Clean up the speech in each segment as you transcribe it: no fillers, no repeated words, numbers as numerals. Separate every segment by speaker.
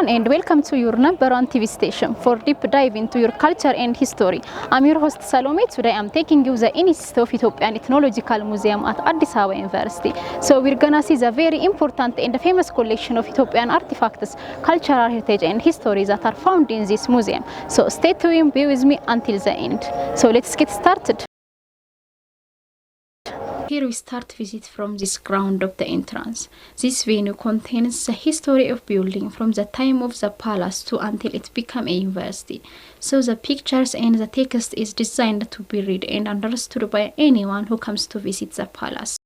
Speaker 1: afternoon and welcome to your number one TV station for deep dive into your culture and history. I'm your host Salome. Today I'm taking you the Institute of Ethiopian Ethnological Museum at Addis Ababa University. So we're gonna see the very important and famous collection of Ethiopian artifacts, cultural heritage and history that are found in this museum. So stay tuned, be with me until the end. So let's get started. Here we start visit from this ground of the entrance. This venue contains the history of building from the time of the palace to until it became a university. So the pictures and the text is designed to be read and understood by anyone who comes to visit the palace.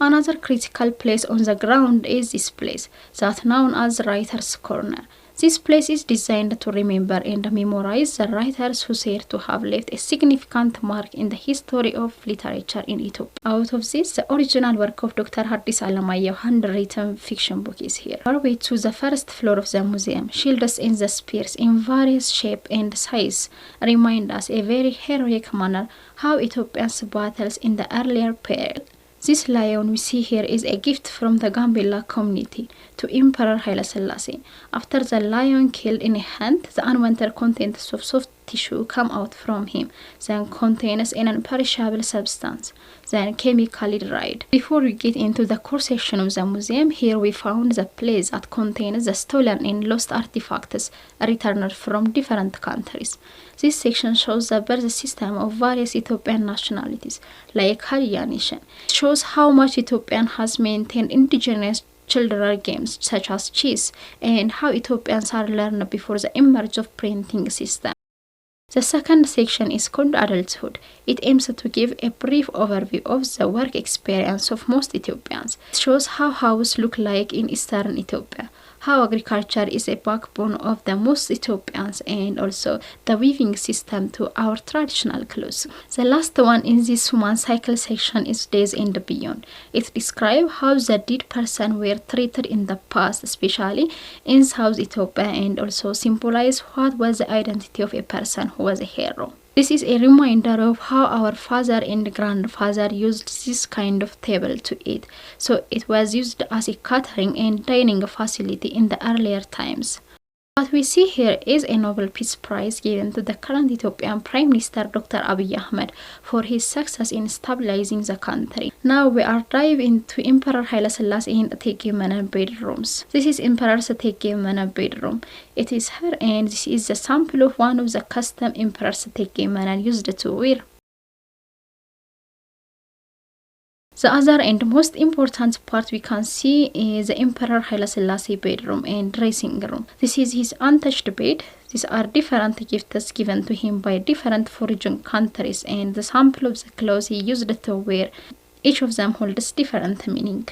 Speaker 1: Another critical place on the ground is this place, that known as Writer's Corner. This place is designed to remember and memorize the writers who said to have left a significant mark in the history of literature in Ethiopia. Out of this, the original work of Dr. Addis Ababa handwritten fiction book is here. Our way to the first floor of the museum, shields and the spears in various shape and size remind us a very heroic manner how Ethiopians battles in the earlier period. This lion we see here is a gift from the Gambella community to Emperor Haile Selassie. After the lion killed in a hunt, the unwanted contents of soft tissue come out from him, then contains an imperishable substance, then chemically dried. Before we get into the core section of the museum, here we found the place that contains the stolen and lost artifacts returned from different countries. This section shows the birth system of various Ethiopian nationalities, like Hadia nation. It shows how much Ethiopian has maintained indigenous children's games such as chess, and how Ethiopians are learned before the emergence of printing system. The second section is called Adulthood. It aims to give a brief overview of the work experience of most Ethiopians. It shows how houses look like in Eastern Ethiopia, how agriculture is a backbone of the most Ethiopians, and also the weaving system to our traditional clothes. The last one in this human cycle section is Days and Beyond. It describes how the dead person were treated in the past, especially in South Ethiopia, and also symbolize what was the identity of a person who was a hero. This is a reminder of how our father and grandfather used this kind of table to eat. So it was used as a catering and dining facility in the earlier times. What we see here is a Nobel Peace Prize given to the current Ethiopian Prime Minister Dr. Abiy Ahmed for his success in stabilizing the country. Now we are diving into Emperor Haile Selassie in Etegey Menen bedrooms. This is Emperor's Etegey Menen bedroom. It is here, and this is the sample of one of the custom Emperor's Etegey Menen used to wear. The other and most important part we can see is the Emperor Haile Selassie bedroom and dressing room. This is his untouched bed. These are different gifts given to him by different foreign countries, and the sample of the clothes he used to wear, each of them holds different meaning.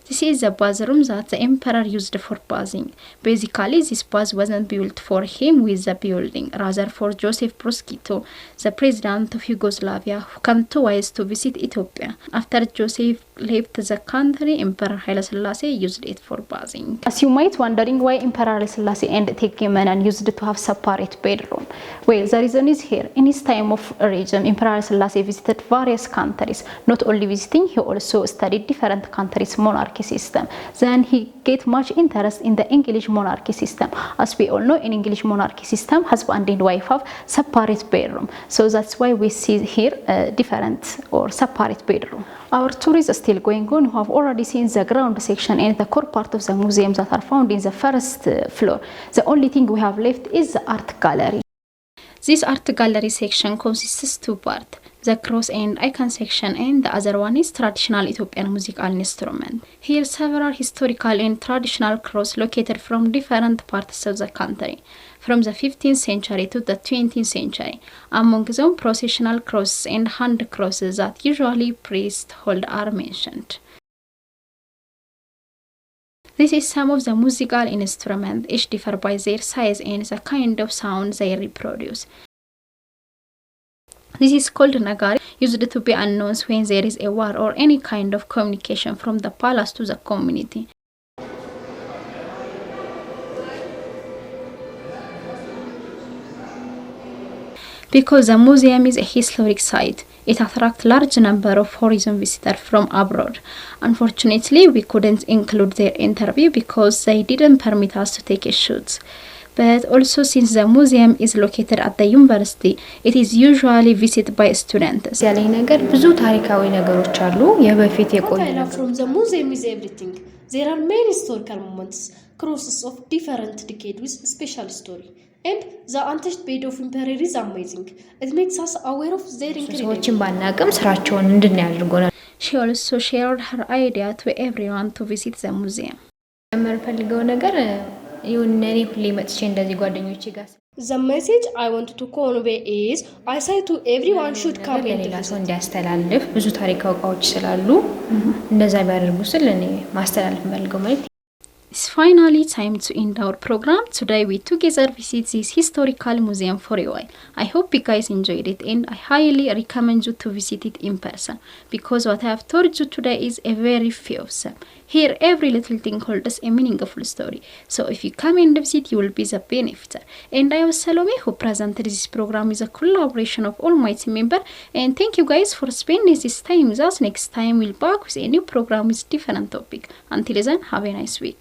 Speaker 1: This is the bathroom that the emperor used for bathing. Basically, this bath wasn't built for him with the building, rather for Joseph Broz Tito, the president of Yugoslavia, who came twice to visit Ethiopia. After Joseph left the country, Emperor Haile Selassie used it for bathing. As you might wondering why Emperor Haile Selassie and Etegey Menen used to have separate bedroom. Well, the reason is here. In his time of regime, Emperor Haile Selassie visited various countries. Not only visiting, he also studied different countries' monarchy system. Then he get much interest in the English monarchy system. As we all know, in English monarchy system, husband and wife have separate bedroom. So that's why we see here different or separate bedroom. Our tour is still going on. We have already seen the ground section and the core part of the museum that are found in the first floor. The only thing we have left is the art gallery. This art gallery section consists of two parts, the cross and icon section, and the other one is traditional Ethiopian musical instrument. Here several historical and traditional crosses located from different parts of the country, from the 15th century to the 20th century. Among them, processional crosses and hand crosses that usually priests hold are mentioned. This is some of the musical instruments, each differ by their size and the kind of sound they reproduce. This is called nagari, used to be announced when there is a war or any kind of communication from the palace to the community. Because the museum is a historic site, It attracts large number of tourism visitors from abroad. Unfortunately, we couldn't include their interview because they didn't permit us to take a shoot. But also, since the museum is located at the university, it is usually visited by students.
Speaker 2: ያለኝ ነገር ብዙ ታሪካዊ ነገሮች አሉ የበፊት የቆዩ
Speaker 3: from the museum is everything. There are many historical moments, crosses of different decades with special story. And the untouched bed of Emperor is amazing. It makes us aware of their incredible.
Speaker 2: ሰዎችን ባናቅም ስራቸውን እንድናይ አድርጎናል።
Speaker 1: She also shared her idea to everyone to visit the museum.
Speaker 2: የምፈልገው ነገር የሆነኔ ሁሌ መጥቼ እንደዚህ ጓደኞቼ ጋር
Speaker 3: The message I want to convey is I say to everyone should come and
Speaker 2: ሌላ ሰው እንዲያስተላልፍ ብዙ ታሪካዊ እቃዎች ስላሉ እንደዛ ቢያደርጉ ስል እኔ ማስተላለፍ መልገው ማለት
Speaker 1: It's finally time to end our program. Today we together visit this historical museum for a while. I hope you guys enjoyed it and I highly recommend you to visit it in person because what I have told you today is a very few of them. Here every little thing holds a meaningful story. So if you come and visit you will be the benefactor. And I was Salome who presented this program is a collaboration of all my team members and thank you guys for spending this time with us. Next time we'll back with a new program with different topic. Until then have a nice week.